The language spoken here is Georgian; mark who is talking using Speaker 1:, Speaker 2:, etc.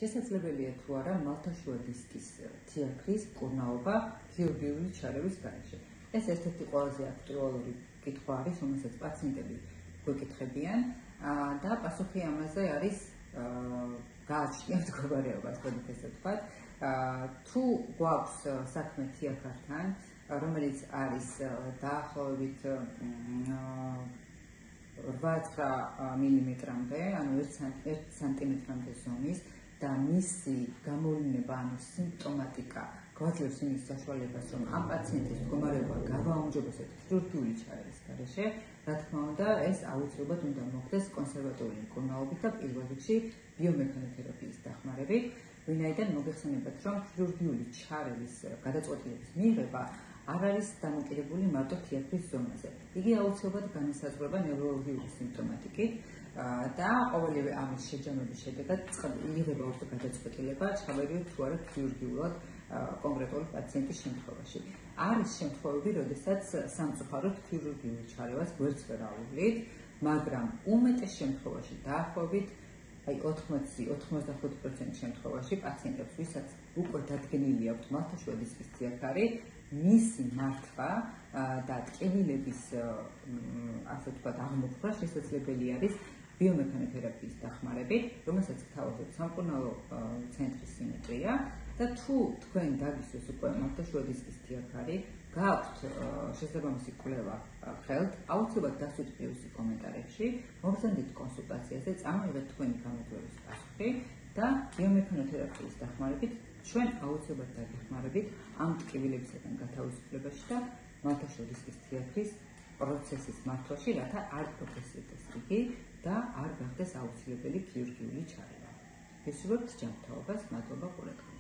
Speaker 1: შესაძლებელია თუ არა მალთაშუა დისკის თიაქრის მკურნალობა ქირურგიული ჩარევის გარეშე. ეს ერთ-ერთი ყველაზე აქტუალური კითხვა არის, რომელსაც პაციენტები გვეკითხებიან და პასუხი ამაზე არის გააჩნია მდგომარეობა, ასე ვთქვათ. თუ გვაქვს საქმე თიაქართან, რომელიც არის დაახლოებით 8-9 მმ-მდე, ანუ 1 სანტიმეტრამდე ზომის და მისი გამოვლენა, ანუ სიმპტომატიკა გვაძლევს იმის საშუალებას, რომ ამ პაციენტის მდგომარეობა გავაუმჯობესოთ ქირურგიული ჩარევის გარეშე, რა თქმა უნდა, ეს აუცილებლად უნდა მოხდეს კონსერვატორული მკურნალობით და პირველ რიგში ბიომექანოთერაპიის დახმარებით, ვინაიდან მოგეხსენებათ, რომ ქირურგიული ჩარევის გადაწყვეტილების მიღება არ არის დამოკიდებული მარტო თიაქრის ზომაზე. იგი აუცილებლად განისაზღვრება ნევროლოგიური სიმპტომატიკით და ყოველივე ამის შეჯამების შედეგად იღება უკვე გადაწყვეტილება, ჩავერიოთ თუ არა ქირურგიულად კონკრეტული პაციენტის შემთხვევაში. არის შემთხვევები, როდესაც სამწუხაროდ ქირურგიული ჩარევას გვერდს ვერ ავუვლით, მაგრამ უმეტეს შემთხვევაში დაახლოებით 80-95% შემთხვევაში პაციენტებს, ვისაც უკვე დადგენილი აქვთ მალთაშუა დისკის თიაქარი, მისი მართვა და ტკივილების ასე ვთქვათ აღმოფხვრა შესაძლებელი არის ბიომექანოთერაპიის დახმარებით, რომელსაც გთავაზობთ სამკურნალო ცენტრის სიმეტრია და თუ თქვენ დაგისვეს უკვე მალთაშუა დისკის თიაქარი, გააქვთ შესაბამისი კვლევა ხელთ, აუცილებლად დასვით პლუსი კომენტარებში, მოგზავნით კონსულტაციაზე, წამოიღეთ თქვენი გამოკვლევის პასუხი და ბიომექანოთერაპიის დახმარებით ჩვენ აუცილებლად დაგეხმარებით ამ ტკივილებისგან გათავისუფლებაში და მალთაშუა დისკის თიაქრის პროცესის მართვაში, რათა არ პროგრესირდეს რიგი და არ გახდეს აუცილებელი ქირურგიული ჩარევა. ვისურვებთ ჯანმრთელობას, მადლობა ყურებისთვის.